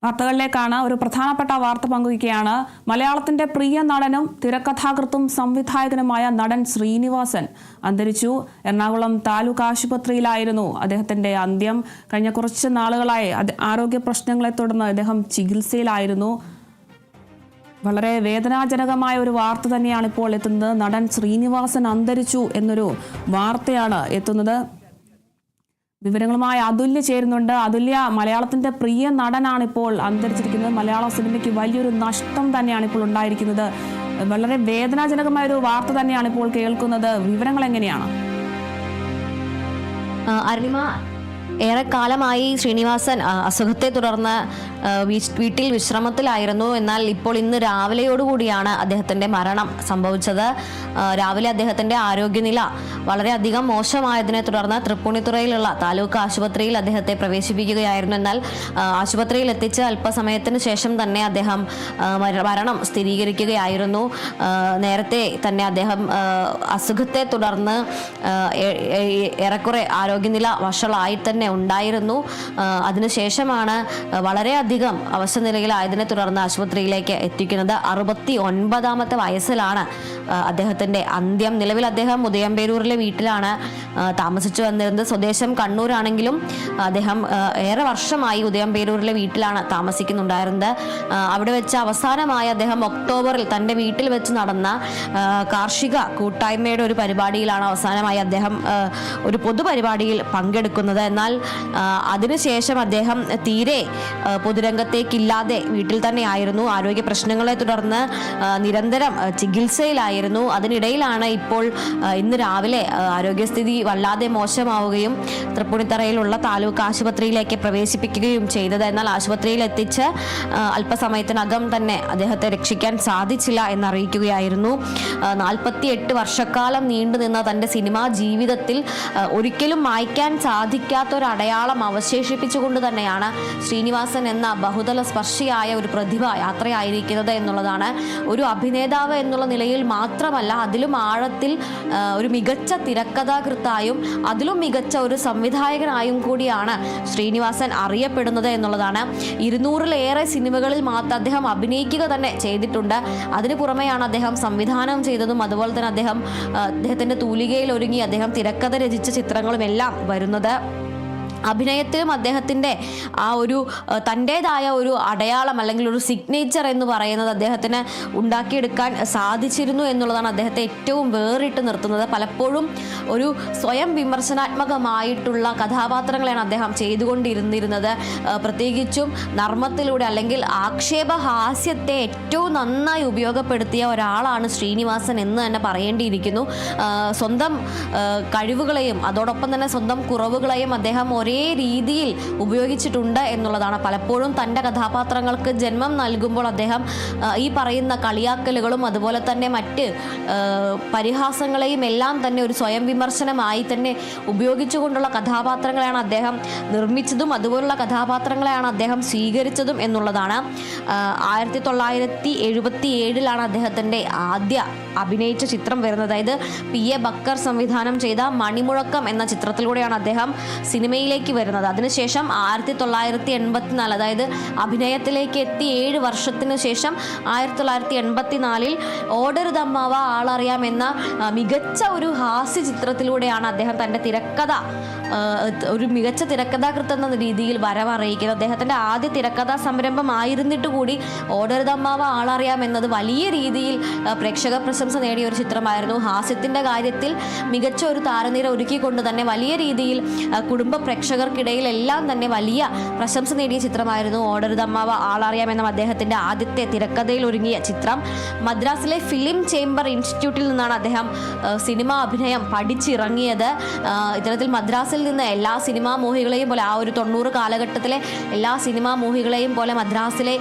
വാർത്തകളിലേക്കാണ്. ഒരു പ്രധാനപ്പെട്ട വാർത്ത പങ്കുവയ്ക്കുകയാണ്. മലയാളത്തിന്റെ പ്രിയ നടനും തിരക്കഥാകൃത്തും സംവിധായകനുമായ നടൻ ശ്രീനിവാസൻ അന്തരിച്ചു. എറണാകുളം താലൂക്ക് ആശുപത്രിയിലായിരുന്നു അദ്ദേഹത്തിന്റെ അന്ത്യം. കഴിഞ്ഞ കുറച്ച് നാളുകളായി ആരോഗ്യ പ്രശ്നങ്ങളെ തുടർന്ന് അദ്ദേഹം ചികിത്സയിലായിരുന്നു. വളരെ വേദനാജനകമായ ഒരു വാർത്ത തന്നെയാണ് ഇപ്പോൾ എത്തുന്നത്. നടൻ ശ്രീനിവാസൻ അന്തരിച്ചു എന്നൊരു വാർത്തയാണ് എത്തുന്നത്. വിവരങ്ങളുമായി അതുല്യ ചേരുന്നുണ്ട്. അതുല്യ, മലയാളത്തിന്റെ പ്രിയ നടനാണ് ഇപ്പോൾ അന്തരിച്ചിരിക്കുന്നത്. മലയാള സിനിമയ്ക്ക് വലിയൊരു നഷ്ടം തന്നെയാണ് ഇപ്പോൾ ഉണ്ടായിരിക്കുന്നത്. വളരെ വേദനാജനകമായ ഒരു വാർത്ത തന്നെയാണ് ഇപ്പോൾ കേൾക്കുന്നത്. വിവരങ്ങൾ എങ്ങനെയാണ്? അരുണിമ, ഏറെക്കാലമായി ശ്രീനിവാസൻ അസുഖത്തെ തുടർന്ന് വീട്ടിൽ വിശ്രമത്തിലായിരുന്നു. എന്നാൽ ഇപ്പോൾ ഇന്ന് രാവിലെയോടുകൂടിയാണ് അദ്ദേഹത്തിന്റെ മരണം സംഭവിച്ചത്. രാവിലെ അദ്ദേഹത്തിന്റെ ആരോഗ്യനില വളരെയധികം മോശമായതിനെ തുടർന്ന് തൃപ്പൂണിത്തുറയിലുള്ള താലൂക്ക് ആശുപത്രിയിൽ അദ്ദേഹത്തെ പ്രവേശിപ്പിക്കുകയായിരുന്നു. എന്നാൽ ആശുപത്രിയിൽ എത്തിച്ച് അല്പസമയത്തിന് ശേഷം തന്നെ അദ്ദേഹം മരണം സ്ഥിരീകരിക്കുകയായിരുന്നു. നേരത്തെ തന്നെ അദ്ദേഹം അസുഖത്തെ തുടർന്ന് ഏറെക്കുറെ ആരോഗ്യനില വഷളായി തന്നെ ഉണ്ടായിരുന്നു. അതിനുശേഷമാണ് വളരെയധികം അവശനിലയിലായതിനെ തുടർന്ന് ആശുപത്രിയിലേക്ക് എത്തിക്കുന്നത്. 69-ാമത്തെ വയസ്സിലാണ് അദ്ദേഹത്തിന്റെ അന്ത്യം. നിലവിൽ അദ്ദേഹം ഉദയംപേരൂരിലെ വീട്ടിലാണ് താമസിച്ചു വന്നിരുന്നത്. സ്വദേശം കണ്ണൂരാണെങ്കിലും അദ്ദേഹം ഏറെ വർഷമായി ഉദയംപേരൂരിലെ വീട്ടിലാണ് താമസിക്കുന്നുണ്ടായിരുന്നത്. അവിടെ വെച്ച് അവസാനമായി അദ്ദേഹം ഒക്ടോബറിൽ തന്റെ വീട്ടിൽ വെച്ച് നടന്ന കാർഷിക കൂട്ടായ്മയുടെ ഒരു പരിപാടിയിലാണ് അവസാനമായി അദ്ദേഹം ഒരു പൊതുപരിപാടിയിൽ പങ്കെടുക്കുന്നത്. എന്നാൽ അതിനുശേഷം അദ്ദേഹം തീരെ പൊതുരംഗത്തേക്കില്ലാതെ വീട്ടിൽ തന്നെയായിരുന്നു. ആരോഗ്യ പ്രശ്നങ്ങളെ തുടർന്ന് നിരന്തരം ചികിത്സയിലായിരുന്നു. അതിനിടയിലാണ് ഇപ്പോൾ ഇന്ന് രാവിലെ ആരോഗ്യസ്ഥിതി വല്ലാതെ മോശമാവുകയും തൃപ്പൂണിത്തറയിലുള്ള താലൂക്ക് ആശുപത്രിയിലേക്ക് പ്രവേശിപ്പിക്കുകയും ചെയ്തത്. എന്നാൽ ആശുപത്രിയിൽ എത്തിച്ച് അല്പസമയത്തിനകം തന്നെ അദ്ദേഹത്തെ രക്ഷിക്കാൻ സാധിച്ചില്ല എന്നറിയിക്കുകയായിരുന്നു. 48 വർഷക്കാലം നീണ്ടുനിന്ന തന്റെ സിനിമാ ജീവിതത്തിൽ ഒരിക്കലും മായ്ക്കാൻ സാധിക്കാത്ത ഒരു അടയാളം അവശേഷിപ്പിച്ചുകൊണ്ട് തന്നെയാണ് ശ്രീനിവാസൻ എന്ന ബഹുതല സ്പർശിയായ ഒരു പ്രതിഭ യാത്രയായിരിക്കുന്നത് എന്നുള്ളതാണ്. ഒരു അഭിനേതാവ് എന്നുള്ള നിലയിൽ മാത്രമല്ല, അതിലും ആഴത്തിൽ ഒരു മികച്ച തിരക്കഥാകൃത്തായും അതിലും മികച്ച ഒരു സംവിധായകനായും കൂടിയാണ് ശ്രീനിവാസൻ അറിയപ്പെടുന്നത് എന്നുള്ളതാണ്. 200-ലേറെ സിനിമകളിൽ മാത്രം അദ്ദേഹം അഭിനയിക്കുക തന്നെ ചെയ്തിട്ടുണ്ട്. അതിനു പുറമെയാണ് അദ്ദേഹം സംവിധാനം ചെയ്തതും അതുപോലെ തന്നെ അദ്ദേഹത്തിന്റെ തൂലികയിൽ ഒരുങ്ങി അദ്ദേഹം തിരക്കഥ രചിച്ച ചിത്രങ്ങളും എല്ലാം വരുന്നത്. അഭിനയത്തിലും അദ്ദേഹത്തിൻ്റെ ആ ഒരു തൻ്റേതായ ഒരു അടയാളം അല്ലെങ്കിൽ ഒരു സിഗ്നേച്ചർ എന്ന് പറയുന്നത് അദ്ദേഹത്തിന് ഉണ്ടാക്കിയെടുക്കാൻ സാധിച്ചിരുന്നു എന്നുള്ളതാണ് അദ്ദേഹത്തെ ഏറ്റവും വേറിട്ട് നിർത്തുന്നത്. പലപ്പോഴും ഒരു സ്വയം വിമർശനാത്മകമായിട്ടുള്ള കഥാപാത്രങ്ങളാണ് അദ്ദേഹം ചെയ്തുകൊണ്ടിരുന്നിരുന്നത്. പ്രത്യേകിച്ചും നർമ്മത്തിലൂടെ അല്ലെങ്കിൽ ആക്ഷേപഹാസ്യത്തെ ഏറ്റവും നന്നായി ഉപയോഗപ്പെടുത്തിയ ഒരാളാണ് ശ്രീനിവാസൻ എന്ന് തന്നെ പറയേണ്ടിയിരിക്കുന്നു. സ്വന്തം കഴിവുകളെയും അതോടൊപ്പം തന്നെ സ്വന്തം കുറവുകളെയും അദ്ദേഹം ഒരേ രീതിയിൽ ഉപയോഗിച്ചിട്ടുണ്ട് എന്നുള്ളതാണ്. പലപ്പോഴും തൻ്റെ കഥാപാത്രങ്ങൾക്ക് ജന്മം നൽകുമ്പോൾ അദ്ദേഹം ഈ പറയുന്ന കളിയാക്കലുകളും അതുപോലെ തന്നെ മറ്റ് പരിഹാസങ്ങളെയും എല്ലാം തന്നെ ഒരു സ്വയം വിമർശനമായി തന്നെ ഉപയോഗിച്ചുകൊണ്ടുള്ള കഥാപാത്രങ്ങളെയാണ് അദ്ദേഹം നിർമ്മിച്ചതും അതുപോലുള്ള കഥാപാത്രങ്ങളെയാണ് അദ്ദേഹം സ്വീകരിച്ചതും എന്നുള്ളതാണ്. 1977 അദ്ദേഹത്തിൻ്റെ ആദ്യ അഭിനയിച്ച ചിത്രം വരുന്നത്. അതായത് P.A. ബക്കർ സംവിധാനം ചെയ്ത മണിമുഴക്കം എന്ന ചിത്രത്തിലൂടെയാണ് അദ്ദേഹം സിനിമയിലേക്ക് വരുന്നത്. അതിനുശേഷം 1984, അതായത് അഭിനയത്തിലേക്ക് എത്തി 7 വർഷത്തിന് ശേഷം 1984 ഓടരുതമ്മാവ ആളറിയാം എന്ന മികച്ച ഒരു ഹാസ്യ ചിത്രത്തിലൂടെയാണ് അദ്ദേഹം തൻ്റെ തിരക്കഥ ഒരു മികച്ച തിരക്കഥാകൃത്ത് എന്ന രീതിയിൽ വരവറിയിക്കുന്നത്. അദ്ദേഹത്തിൻ്റെ ആദ്യ തിരക്കഥാ സംരംഭമായിരുന്നിട്ട് കൂടി ഓടരുതമ്മാവ ആളറിയാം എന്നത് വലിയ രീതിയിൽ പ്രേക്ഷക പ്രശംസ നേടിയ ഒരു ചിത്രമായിരുന്നു. ഹാസ്യത്തിൻ്റെ കാര്യത്തിൽ മികച്ച ഒരു താരനിര ഒരുക്കിക്കൊണ്ട് തന്നെ വലിയ രീതിയിൽ കുടുംബ പ്രേക്ഷകർക്കിടയിൽ എല്ലാം തന്നെ വലിയ പ്രശംസ നേടിയ ചിത്രമായിരുന്നു ഓടരുതമ്മാവ ആളറിയാം എന്ന അദ്ദേഹത്തിൻ്റെ ആദ്യത്തെ തിരക്കഥയിൽ ഒരുങ്ങിയ ചിത്രം. മദ്രാസിലെ ഫിലിം ചേംബർ ഇൻസ്റ്റിറ്റ്യൂട്ടിൽ നിന്നാണ് അദ്ദേഹം സിനിമാ അഭിനയം പഠിച്ചിറങ്ങിയത്. ഇത്തരത്തിൽ മദ്രാസിൽ നിന്ന് എല്ലാ സിനിമാ മോഹികളെയും പോലെ ആ ഒരു 90 കാലഘട്ടത്തിലെ എല്ലാ സിനിമാ മോഹികളെയും പോലെ മദ്രാസിലെ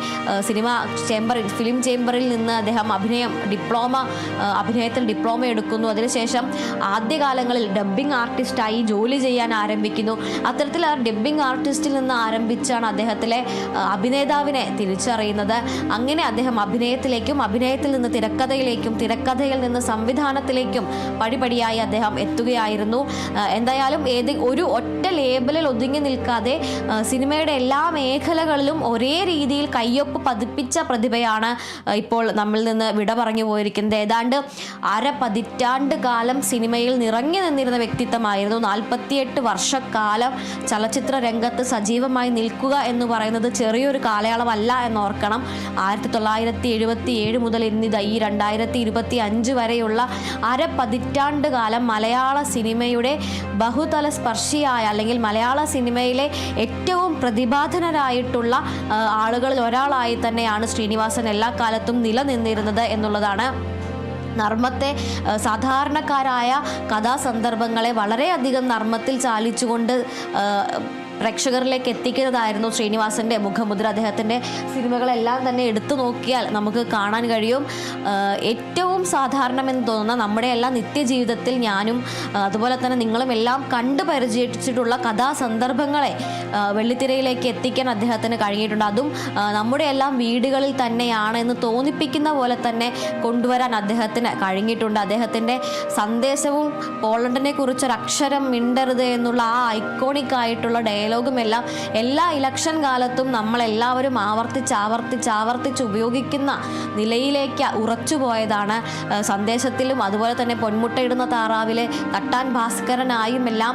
ഫിലിം ചേംബറിൽ നിന്ന് അദ്ദേഹം അഭിനയത്തിൽ ഡിപ്ലോമ എടുക്കുന്നു. അതിനുശേഷം ആദ്യകാലങ്ങളിൽ ഡബ്ബിംഗ് ആർട്ടിസ്റ്റായി ജോലി ചെയ്യാൻ ആരംഭിക്കുന്നു. അത്തരത്തിൽ ആ ഡബ്ബിംഗ് ആർട്ടിസ്റ്റിൽ നിന്ന് ആരംഭിച്ചാണ് അദ്ദേഹത്തിലെ അഭിനേതാവിനെ തിരിച്ചറിയുന്നത്. അങ്ങനെ അദ്ദേഹം അഭിനയത്തിലേക്കും അഭിനയത്തിൽ നിന്ന് തിരക്കഥയിലേക്കും തിരക്കഥയിൽ നിന്ന് സംവിധാനത്തിലേക്കും പടിപടിയായി അദ്ദേഹം എത്തുകയായിരുന്നു. എന്തായാലും ഒരു ഒറ്റ ലേബലിൽ ഒതുങ്ങി നിൽക്കാതെ സിനിമയുടെ എല്ലാ മേഖലകളിലും ഒരേ രീതിയിൽ കയ്യൊപ്പ് പതിപ്പിച്ച പ്രതിഭയാണ് ഇപ്പോൾ നമ്മിൽ നിന്ന് വിട പറഞ്ഞു പോയിരിക്കുന്നത്. ഏതാണ്ട് പതിറ്റാണ്ട് കാലം സിനിമയിൽ നിറഞ്ഞു നിന്നിരുന്ന വ്യക്തിത്വമായിരുന്നു. 48 വർഷക്കാലം ചലച്ചിത്ര രംഗത്ത് സജീവമായി നിൽക്കുക എന്ന് പറയുന്നത് ചെറിയൊരു കാലയളവല്ല എന്നോർക്കണം. 1977 മുതൽ ഇന്നിതാ ഈ 2025 വരെയുള്ള പതിറ്റാണ്ട് കാലം മലയാള സിനിമയുടെ ബഹുതല സ്പർശിയായ അല്ലെങ്കിൽ മലയാള സിനിമയിലെ ഏറ്റവും പ്രതിഭാധനരായിട്ടുള്ള ആളുകളിൽ ഒരാളായി തന്നെയാണ് ശ്രീനിവാസൻ എല്ലാ കാലത്തും നിലനിന്നിരുന്നത് എന്നുള്ളതാണ്. നർമ്മത്തെ, സാധാരണക്കാരായ കഥാസന്ദർഭങ്ങളെ വളരെയധികം നർമ്മത്തിൽ ചാലിച്ചുകൊണ്ട് പ്രേക്ഷകരിലേക്ക് എത്തിക്കുന്നതായിരുന്നു ശ്രീനിവാസന്റെ മുഖമുദ്ര. അദ്ദേഹത്തിൻ്റെ സിനിമകളെല്ലാം തന്നെ എടുത്തു നോക്കിയാൽ നമുക്ക് കാണാൻ കഴിയും. ഏറ്റവും സാധാരണമെന്ന് തോന്നുന്ന നമ്മുടെ എല്ലാ നിത്യജീവിതത്തിൽ ഞാനും അതുപോലെ തന്നെ നിങ്ങളും എല്ലാം കണ്ടു പരിചയിച്ചിട്ടുള്ള കഥാസന്ദർഭങ്ങളെ വെള്ളിത്തിരയിലേക്ക് എത്തിക്കാൻ അദ്ദേഹത്തിന് കഴിഞ്ഞിട്ടുണ്ട്. അതും നമ്മുടെ എല്ലാം വീടുകളിൽ തന്നെയാണ് എന്ന് തോന്നിപ്പിക്കുന്ന പോലെ തന്നെ കൊണ്ടുവരാൻ അദ്ദേഹത്തിന് കഴിഞ്ഞിട്ടുണ്ട്. അദ്ദേഹത്തിൻ്റെ സന്ദേശവും പോളണ്ടിനെ കുറിച്ചൊരക്ഷരം മിണ്ടരുത് എന്നുള്ള ആ ഐക്കോണിക് ആയിട്ടുള്ള ഡയലോഗുമെല്ലാം എല്ലാ ഇലക്ഷൻ കാലത്തും നമ്മളെല്ലാവരും ആവർത്തിച്ച് ഉപയോഗിക്കുന്ന നിലയിലേക്ക് ഉറച്ചുപോയതാണ്. സന്ദേശത്തിലും അതുപോലെ തന്നെ പൊന്മുട്ടയിടുന്ന താറാവിലെ തട്ടാൻ ഭാസ്കരനായും എല്ലാം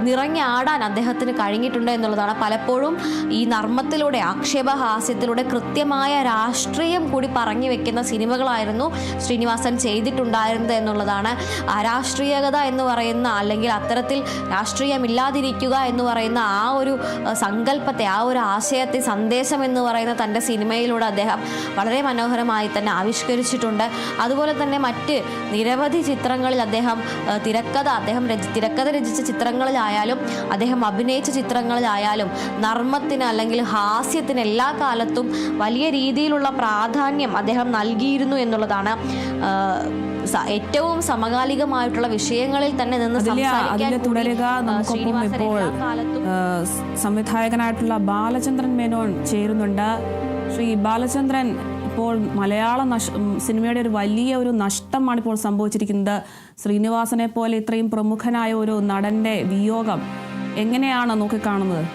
നിറഞ്ഞാടാൻ അദ്ദേഹത്തിന് കഴിഞ്ഞിട്ടുണ്ട് എന്നുള്ളതാണ്. പലപ്പോഴും ഈ നർമ്മത്തിലൂടെ, ആക്ഷേപഹാസ്യത്തിലൂടെ കൃത്യമായ രാഷ്ട്രീയം കൂടി പറഞ്ഞു വെക്കുന്ന സിനിമകളായിരുന്നു ശ്രീനിവാസൻ ചെയ്തിട്ടുണ്ടായിരുന്നത് എന്നുള്ളതാണ്. അരാഷ്ട്രീയത എന്ന് പറയുന്ന, അല്ലെങ്കിൽ അത്തരത്തിൽ രാഷ്ട്രീയമില്ലാതിരിക്കുക എന്ന് പറയുന്ന ആ ഒരു സങ്കല്പത്തെ, ആ ഒരു ആശയത്തെ, സന്ദേശം എന്ന് പറയുന്ന തൻ്റെ സിനിമയിലൂടെ അദ്ദേഹം വളരെ മനോഹരമായി തന്നെ ആവിഷ്കരിച്ചിട്ടുണ്ട്. അതുപോലെ തന്നെ മറ്റ് നിരവധി ചിത്രങ്ങളിൽ അദ്ദേഹം തിരക്കഥ രചിച്ച ചിത്രങ്ങളിലായാലും അദ്ദേഹം അഭിനയിച്ച ചിത്രങ്ങളിലായാലും നർമ്മത്തിന് അല്ലെങ്കിൽ ഹാസ്യത്തിന് എല്ലാ കാലത്തും വലിയ രീതിയിലുള്ള പ്രാധാന്യം അദ്ദേഹം നൽകിയിരുന്നു എന്നുള്ളതാണ്. ഏറ്റവും സമകാലികമായിട്ടുള്ള വിഷയങ്ങളിൽ തന്നെ നിന്ന് തുടരുക. നമുക്കൊപ്പം ഇപ്പോൾ സംവിധായകനായിട്ടുള്ള ബാലചന്ദ്രൻ മേനോൻ ചേരുന്നുണ്ട്. ശ്രീ ബാലചന്ദ്രൻ, ഇപ്പോൾ മലയാള സിനിമയുടെ ഒരു വലിയ ഒരു നഷ്ടമാണ് ഇപ്പോൾ സംഭവിച്ചിരിക്കുന്നത്. ശ്രീനിവാസനെ പോലെ ഇത്രയും പ്രമുഖനായ ഒരു നടന്റെ വിയോഗം എങ്ങനെയാണ് നോക്കിക്കാണുന്നത്?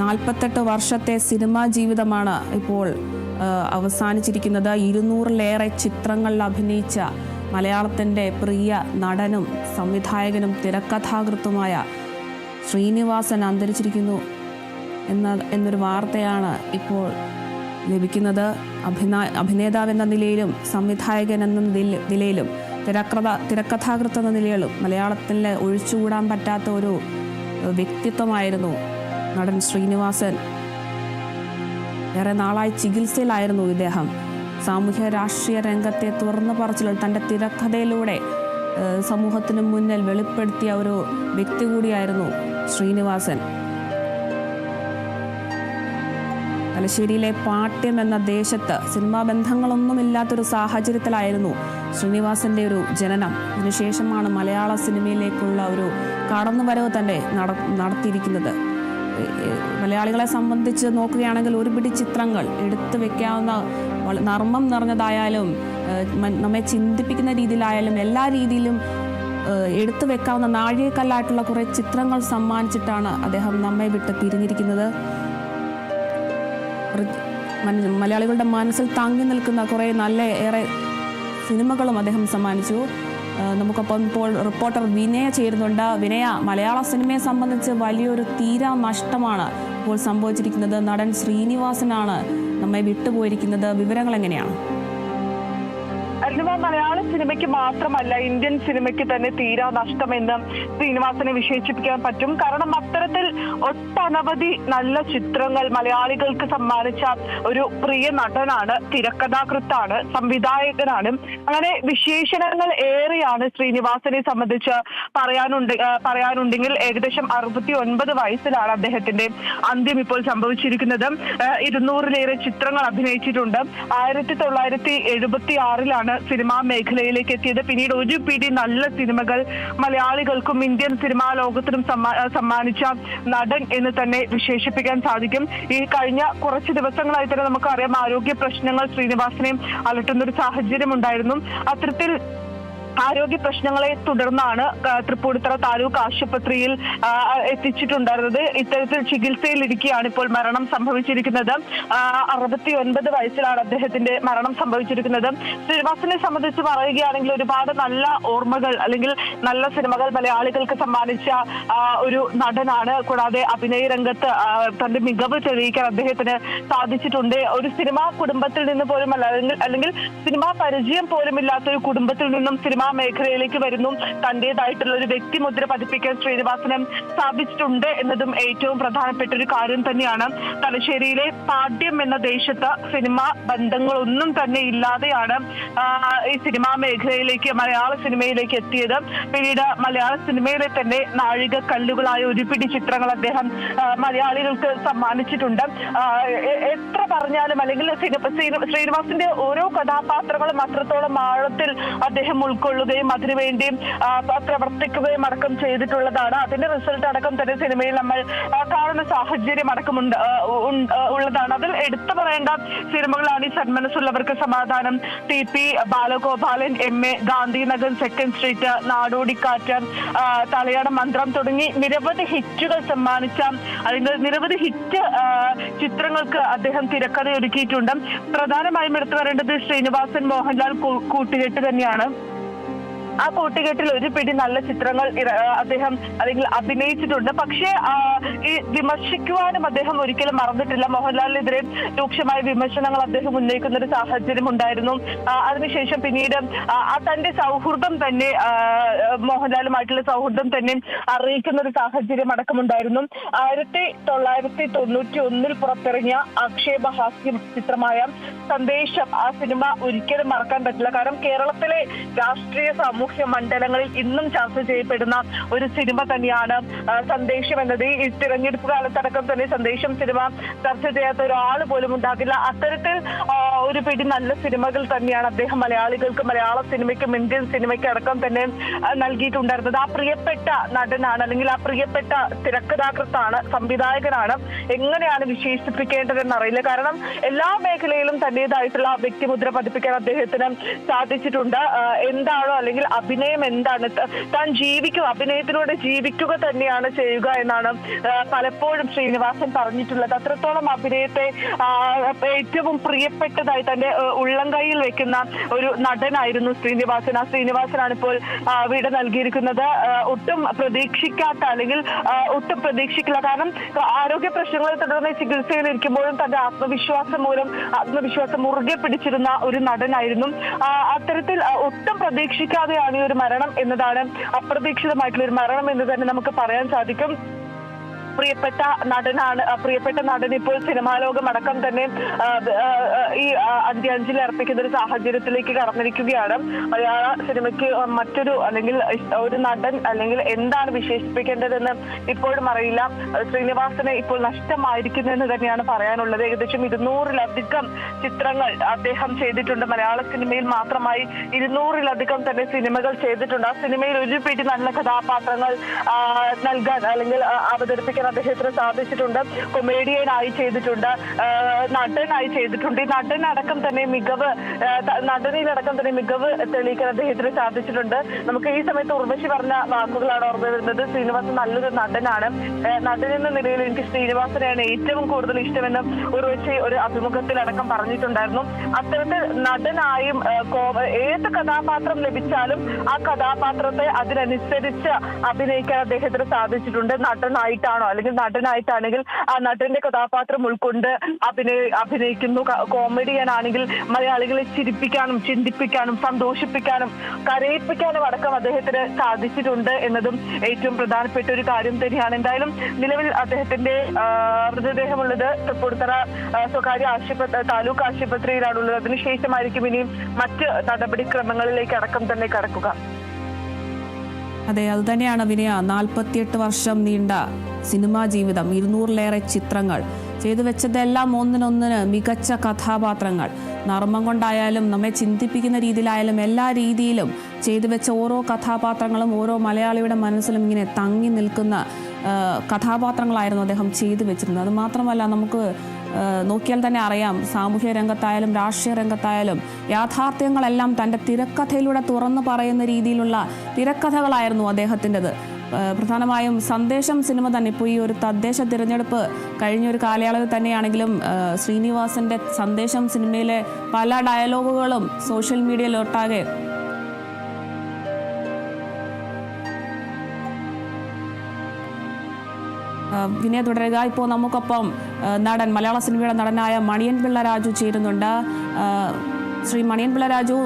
നാൽപ്പത്തെട്ട് വർഷത്തെ സിനിമാ ജീവിതമാണ് ഇപ്പോൾ അവസാനിച്ചിരിക്കുന്നത്. 200-ലേറെ ചിത്രങ്ങളിൽ അഭിനയിച്ച മലയാളത്തിൻ്റെ പ്രിയ നടനും സംവിധായകനും തിരക്കഥാകൃത്തുമായ ശ്രീനിവാസൻ അന്തരിച്ചിരിക്കുന്നു എന്നൊരു വാർത്തയാണ് ഇപ്പോൾ ലഭിക്കുന്നത്. അഭിനേതാവ് എന്ന നിലയിലും സംവിധായകൻ എന്ന നിലയിലും തിരക്കഥാകൃത്ത് എന്ന നിലയിലും മലയാളത്തിലെ ഒഴിച്ചുകൂടാൻ പറ്റാത്ത ഒരു വ്യക്തിത്വമായിരുന്നു നടൻ ശ്രീനിവാസൻ. ഏറെ നാളായി ചികിത്സയിലായിരുന്നു ഇദ്ദേഹം. സാമൂഹ്യ രാഷ്ട്രീയ രംഗത്തെ തുറന്നു പറച്ചിൽ തൻ്റെ തിരക്കഥയിലൂടെ സമൂഹത്തിന് മുന്നിൽ വെളിപ്പെടുത്തിയ ഒരു വ്യക്തി കൂടിയായിരുന്നു ശ്രീനിവാസൻ. തലശ്ശേരിയിലെ പാട്യം എന്ന ദേശത്ത് സിനിമാ ബന്ധങ്ങളൊന്നുമില്ലാത്തൊരു സാഹചര്യത്തിലായിരുന്നു ശ്രീനിവാസന്റെ ഒരു ജനനം. ഇതിനുശേഷമാണ് മലയാള സിനിമയിലേക്കുള്ള ഒരു കടന്നുവരവ് തന്നെ നടത്തിയിരിക്കുന്നത്. മലയാളികളെ സംബന്ധിച്ച് നോക്കുകയാണെങ്കിൽ ഒരുപിടി ചിത്രങ്ങൾ എടുത്തു വെക്കാവുന്ന, നർമ്മം നിറഞ്ഞതായാലും നമ്മെ ചിന്തിപ്പിക്കുന്ന രീതിയിലായാലും എല്ലാ രീതിയിലും എടുത്തു വെക്കാവുന്ന നാഴികക്കല്ലായിട്ടുള്ള കുറേ ചിത്രങ്ങൾ സമ്മാനിച്ചിട്ടാണ് അദ്ദേഹം നമ്മെ വിട്ട് പിരിഞ്ഞിരിക്കുന്നത്. മലയാളികളുടെ മനസ്സിൽ തങ്ങി നിൽക്കുന്ന കുറേ ഏറെ സിനിമകളും അദ്ദേഹം സമ്മാനിച്ചു. നമുക്കൊപ്പം ഇപ്പോൾ റിപ്പോർട്ടർ വിനയ ചേരുന്നുണ്ട്. വിനയ, മലയാള സിനിമയെ സംബന്ധിച്ച് വലിയൊരു തീരാ നഷ്ടമാണ് ഇപ്പോൾ സംഭവിച്ചിരിക്കുന്നത്. നടൻ ശ്രീനിവാസനാണ് നമ്മെ വിട്ടുപോയിരിക്കുന്നത്. വിവരങ്ങൾ എങ്ങനെയാണ്? മലയാള സിനിമയ്ക്ക് മാത്രമല്ല, ഇന്ത്യൻ സിനിമയ്ക്ക് തന്നെ തീരാ നഷ്ടമെന്ന് ശ്രീനിവാസനെ വിശേഷിപ്പിക്കാൻ പറ്റും. കാരണം അത്തരത്തിൽ ഒട്ടനവധി നല്ല ചിത്രങ്ങൾ മലയാളികൾക്ക് സമ്മാനിച്ച ഒരു പ്രിയ നടനാണ്, തിരക്കഥാകൃത്താണ്, സംവിധായകനാണ്. അങ്ങനെ വിശേഷണങ്ങൾ ഏറെയാണ് ശ്രീനിവാസനെ സംബന്ധിച്ച് പറയാനുണ്ടെങ്കിൽ ഏകദേശം 69 വയസ്സിലാണ് അദ്ദേഹത്തിന്റെ അന്ത്യം ഇപ്പോൾ സംഭവിച്ചിരിക്കുന്നത്. 200-ലേറെ ചിത്രങ്ങൾ അഭിനയിച്ചിട്ടുണ്ട്. 1976-ലാണ് സിനിമാ മേഖലയിലേക്ക് എത്തിയത്. പിന്നീട് ഒരു പിടി നല്ല സിനിമകൾ മലയാളികൾക്കും ഇന്ത്യൻ സിനിമാ ലോകത്തിനും സമ്മാനിച്ച നടൻ എന്ന് തന്നെ വിശേഷിപ്പിക്കാൻ സാധിക്കും. ഈ കഴിഞ്ഞ കുറച്ച് ദിവസങ്ങളായി തന്നെ നമുക്കറിയാം, ആരോഗ്യ പ്രശ്നങ്ങൾ ശ്രീനിവാസനെ അലട്ടുന്ന ഒരു സാഹചര്യം ഉണ്ടായിരുന്നു. അത്തരത്തിൽ ആരോഗ്യ പ്രശ്നങ്ങളെ തുടർന്നാണ് തൃപ്പൂണിത്തുറ താലൂക്ക് ആശുപത്രിയിൽ എത്തിച്ചിട്ടുണ്ടായിരുന്നത്. ഇത്തരത്തിൽ ചികിത്സയിലിരിക്കുകയാണ് ഇപ്പോൾ മരണം സംഭവിച്ചിരിക്കുന്നത്. 69 വയസ്സിലാണ് അദ്ദേഹത്തിന്റെ മരണം സംഭവിച്ചിരിക്കുന്നത്. ശ്രീനിവാസനെ സംബന്ധിച്ച് പറയുകയാണെങ്കിൽ ഒരുപാട് നല്ല ഓർമ്മകൾ അല്ലെങ്കിൽ നല്ല സിനിമകൾ മലയാളികൾക്ക് സമ്മാനിച്ച ഒരു നടനാണ്. കൂടാതെ അഭിനയ രംഗത്ത് തന്റെ മികവ് തെളിയിക്കാൻ അദ്ദേഹത്തിന് സാധിച്ചിട്ടുണ്ട്. ഒരു സിനിമാ കുടുംബത്തിൽ നിന്ന് പോലും അല്ലെങ്കിൽ സിനിമാ പരിചയം പോലും ഇല്ലാത്ത ഒരു കുടുംബത്തിൽ നിന്നും സിനിമ മേഖലയിലേക്ക് വരുന്നു. തന്റേതായിട്ടുള്ള ഒരു വ്യക്തിമുദ്ര പതിപ്പിക്കാൻ ശ്രീനിവാസനും സാധിച്ചിട്ടുണ്ട് എന്നതും ഏറ്റവും പ്രധാനപ്പെട്ട ഒരു കാര്യം തന്നെയാണ്. തലശ്ശേരിയിലെ പാട്യം എന്ന ദേശത്ത് സിനിമാ ബന്ധങ്ങളൊന്നും തന്നെ ഇല്ലാതെയാണ് ഈ സിനിമാ മേഖലയിലേക്ക്, മലയാള സിനിമയിലേക്ക് എത്തിയത്. പിന്നീട് മലയാള സിനിമയിലെ തന്നെ നാഴികക്കല്ലുകളായ ഒരു പിടി ചിത്രങ്ങൾ അദ്ദേഹം മലയാളികൾക്ക് സമ്മാനിച്ചിട്ടുണ്ട്. എത്ര പറഞ്ഞാലും അല്ലെങ്കിൽ ശ്രീനിവാസന്റെ ഓരോ കഥാപാത്രങ്ങളും അത്രത്തോളം ആഴത്തിൽ അദ്ദേഹം ഉൾക്കൊള്ളുകയും അതിനുവേണ്ടി പ്രവർത്തിക്കുകയും അടക്കം ചെയ്തിട്ടുള്ളതാണ്. അതിന്റെ റിസൾട്ട് അടക്കം തന്നെ സിനിമയിൽ നമ്മൾ കാണുന്ന സാഹചര്യം അടക്കമുണ്ട് ഉള്ളതാണ്. അതിൽ എടുത്തു പറയേണ്ട സിനിമകളാണ് ഈ സന്മനസ്സുള്ളവർക്ക് സമാധാനം, TP Balagopalan, MA, Gandhinagar, second street, Nadodikkattu, തലയാട മന്ത്രം തുടങ്ങി നിരവധി ഹിറ്റുകൾ സമ്മാനിച്ച അല്ലെങ്കിൽ നിരവധി ഹിറ്റ് ചിത്രങ്ങൾക്ക് അദ്ദേഹം തിരക്കഥയൊരുക്കിയിട്ടുണ്ട്. പ്രധാനമായും എടുത്തു പറയേണ്ടത് ശ്രീനിവാസൻ മോഹൻലാൽ കൂട്ടുകെട്ട് തന്നെയാണ്. ആ കൂട്ടുകെട്ടിൽ ഒരു പിടി നല്ല ചിത്രങ്ങൾ അദ്ദേഹം അല്ലെങ്കിൽ അഭിനയിച്ചിട്ടുണ്ട്. പക്ഷേ ഈ വിമർശിക്കുവാനും അദ്ദേഹം ഒരിക്കലും മറന്നിട്ടില്ല. മോഹൻലാലിനെതിരെ രൂക്ഷമായ വിമർശനങ്ങൾ അദ്ദേഹം ഉന്നയിക്കുന്ന ഒരു സാഹചര്യം ഉണ്ടായിരുന്നു. അതിനുശേഷം പിന്നീട് തന്റെ സൗഹൃദം തന്നെ മോഹൻലാലുമായിട്ടുള്ള സൗഹൃദം തന്നെ അറിയിക്കുന്ന ഒരു സാഹചര്യം അടക്കമുണ്ടായിരുന്നു. 1991 പുറത്തിറങ്ങിയ ആക്ഷേപഹാസ്യം ചിത്രമായ സന്ദേശം, ആ സിനിമ ഒരിക്കലും മറക്കാൻ പറ്റില്ല. കാരണം കേരളത്തിലെ രാഷ്ട്രീയ സാമൂഹ്യ മണ്ഡലങ്ങളിൽ ഇന്നും ചർച്ച ചെയ്യപ്പെടുന്ന ഒരു സിനിമ തന്നെയാണ് സന്ദേശം എന്നത്. ഈ തിരഞ്ഞെടുപ്പ് കാലത്തടക്കം തന്നെ സന്ദേശം സിനിമ ചർച്ച ചെയ്യാത്ത ഒരാൾ പോലും ഉണ്ടാകില്ല. അത്തരത്തിൽ ഒരു പിടി നല്ല സിനിമകൾ തന്നെയാണ് അദ്ദേഹം മലയാളികൾക്ക്, മലയാള സിനിമയ്ക്കും ഇന്ത്യൻ സിനിമയ്ക്കും അടക്കം തന്നെ നൽകിയിട്ടുണ്ടായിരുന്നത്. ആ പ്രിയപ്പെട്ട നടനാണ് അല്ലെങ്കിൽ ആ പ്രിയപ്പെട്ട തിരക്കഥാകൃത്താണ്, സംവിധായകനാണ്. എങ്ങനെയാണ് വിശേഷിപ്പിക്കേണ്ടതെന്ന് അറിയില്ല. കാരണം എല്ലാ മേഖലയിലും തന്റേതായിട്ടുള്ള വ്യക്തിമുദ്ര പതിപ്പിക്കാൻ അദ്ദേഹത്തിന് സാധിച്ചിട്ടുണ്ട്. എന്താണോ അല്ലെങ്കിൽ അഭിനയം എന്താണ്, താൻ അഭിനയത്തിലൂടെ ജീവിക്കുക തന്നെയാണ് ചെയ്യുക എന്നാണ് പലപ്പോഴും ശ്രീനിവാസൻ പറഞ്ഞിട്ടുള്ളത്. അത്രത്തോളം അഭിനയത്തെ ഏറ്റവും പ്രിയപ്പെട്ടതായി തന്റെ ഉള്ളംകൈയിൽ വെക്കുന്ന ഒരു നടനായിരുന്നു ശ്രീനിവാസൻ. ആ ശ്രീനിവാസനാണ് ഇപ്പോൾ വിട നൽകിയിരിക്കുന്നത്. ഒട്ടും പ്രതീക്ഷിക്കാത്ത അല്ലെങ്കിൽ ഒട്ടും പ്രതീക്ഷിക്കില്ല. കാരണം ആരോഗ്യ പ്രശ്നങ്ങളെ തുടർന്ന് ചികിത്സയിൽ ഇരിക്കുമ്പോഴും തന്റെ ആത്മവിശ്വാസം മുറുകെ പിടിച്ചിരുന്ന ഒരു നടനായിരുന്നു. അത്തരത്തിൽ ഒട്ടും പ്രതീക്ഷിക്കാതെയാണ് ഈ ഒരു മരണം എന്നതാണ്, അപ്രതീക്ഷിതമായിട്ടുള്ള ഒരു മരണം എന്ന് തന്നെ നമുക്ക് പറയാൻ സാധിക്കും. പ്രിയപ്പെട്ട നടൻ ഇപ്പോൾ സിനിമാ ലോകം അടക്കം തന്നെ ഈ അന്ത്യാഞ്ജലി അർപ്പിക്കുന്ന ഒരു സാഹചര്യത്തിലേക്ക് കടന്നിരിക്കുകയാണ്. മലയാള സിനിമയ്ക്ക് മറ്റൊരു അല്ലെങ്കിൽ ഒരു നടൻ അല്ലെങ്കിൽ എന്താണ് വിശേഷിപ്പിക്കേണ്ടതെന്ന് ഇപ്പോഴും അറിയില്ല. ശ്രീനിവാസനെ ഇപ്പോൾ നഷ്ടമായിരിക്കുന്നു എന്ന് തന്നെയാണ് പറയാനുള്ളത്. ഏകദേശം 200-ലധികം ചിത്രങ്ങൾ അദ്ദേഹം ചെയ്തിട്ടുണ്ട്. മലയാള സിനിമയിൽ മാത്രമായി 200-ലധികം തന്നെ സിനിമകൾ ചെയ്തിട്ടുണ്ട്. ആ സിനിമയിൽ ഒരു പിടി നല്ല കഥാപാത്രങ്ങൾ നൽകാൻ അല്ലെങ്കിൽ അവതരിപ്പിക്കാൻ അദ്ദേഹത്തിന് സാധിച്ചിട്ടുണ്ട്. കൊമേഡിയനായി ചെയ്തിട്ടുണ്ട്, നടനായി ചെയ്തിട്ടുണ്ട്. ഈ നടനടക്കം തന്നെ നടനിലടക്കം തന്നെ മികവ് തെളിയിക്കാൻ അദ്ദേഹത്തിന് സാധിച്ചിട്ടുണ്ട്. നമുക്ക് ഈ സമയത്ത് ഉർവശി പറഞ്ഞ വാക്കുകളാണ് ഓർമ്മ വരുന്നത്. ശ്രീനിവാസൻ നല്ലൊരു നടനാണ്. നടൻ എന്ന നിലയിൽ എനിക്ക് ശ്രീനിവാസനെയാണ് ഏറ്റവും കൂടുതൽ ഇഷ്ടമെന്ന് ഉർവശി ഒരു അഭിമുഖത്തിലടക്കം പറഞ്ഞിട്ടുണ്ടായിരുന്നു. അത്തരത്തിൽ നടനായും ഏത് കഥാപാത്രം ലഭിച്ചാലും ആ കഥാപാത്രത്തെ അതിനനുസരിച്ച് അഭിനയിക്കാൻ അദ്ദേഹത്തിന് സാധിച്ചിട്ടുണ്ട്. നടനായിട്ടാണോ അല്ലെങ്കിൽ നടനായിട്ടാണെങ്കിൽ ആ നടന്റെ കഥാപാത്രം ഉൾക്കൊണ്ട് അഭിനയിക്കുന്നു. കോമഡിയനാണെങ്കിൽ മലയാളികളെ ചിരിപ്പിക്കാനും ചിന്തിപ്പിക്കാനും സന്തോഷിപ്പിക്കാനും കരയിപ്പിക്കാനും അടക്കം അദ്ദേഹത്തിന് സാധിച്ചിട്ടുണ്ട് എന്നതും ഏറ്റവും പ്രധാനപ്പെട്ട ഒരു കാര്യം തന്നെയാണ്. എന്തായാലും നിലവിൽ അദ്ദേഹത്തിന്റെ മൃതദേഹമുള്ളത് തൃപ്പൂണിത്തുറ സ്വകാര്യ താലൂക്ക് ആശുപത്രിയിലാണുള്ളത്. അതിനുശേഷമായിരിക്കും ഇനിയും മറ്റ് നടപടിക്രമങ്ങളിലേക്ക് അടക്കം തന്നെ കടക്കുക. അതെ, അതുതന്നെയാണ് വിനയ. 48 വർഷം നീണ്ട സിനിമാ ജീവിതം, 200-ലേറെ ചിത്രങ്ങൾ, ചെയ്തു വെച്ചതെല്ലാം ഒന്നിനൊന്നിന് മികച്ച കഥാപാത്രങ്ങൾ. നർമ്മം കൊണ്ടായാലും നമ്മെ ചിന്തിപ്പിക്കുന്ന രീതിയിലായാലും എല്ലാ രീതിയിലും ചെയ്തു വെച്ച ഓരോ കഥാപാത്രങ്ങളും ഓരോ മലയാളിയുടെ മനസ്സിലും ഇങ്ങനെ തങ്ങി നിൽക്കുന്ന കഥാപാത്രങ്ങളായിരുന്നു അദ്ദേഹം ചെയ്തു വെച്ചിരുന്നത്. അതുമാത്രമല്ല, നമുക്ക് നോക്കിയാൽ തന്നെ അറിയാം, സാമൂഹ്യ രംഗത്തായാലും രാഷ്ട്രീയ രംഗത്തായാലും യാഥാർത്ഥ്യങ്ങളെല്ലാം തൻ്റെ തിരക്കഥയിലൂടെ തുറന്നു പറയുന്ന രീതിയിലുള്ള തിരക്കഥകളായിരുന്നു അദ്ദേഹത്തിൻ്റെത്. പ്രധാനമായും സന്ദേശം സിനിമ തന്നെ ഇപ്പോൾ ഈ ഒരു തദ്ദേശ തിരഞ്ഞെടുപ്പ് കഴിഞ്ഞൊരു കാലയളവിൽ തന്നെയാണെങ്കിലും ശ്രീനിവാസന്റെ സന്ദേശം സിനിമയിലെ പല ഡയലോഗുകളും സോഷ്യൽ മീഡിയയിലൊട്ടാകെ വിനയ തുടരുക. ഇപ്പോൾ നമുക്കൊപ്പം നടൻ, മലയാള സിനിമയുടെ നടനായ മണിയൻ പിള്ള രാജു ചേരുന്നുണ്ട്. ശ്രീ മണിയൻ പിള്ള രാജു,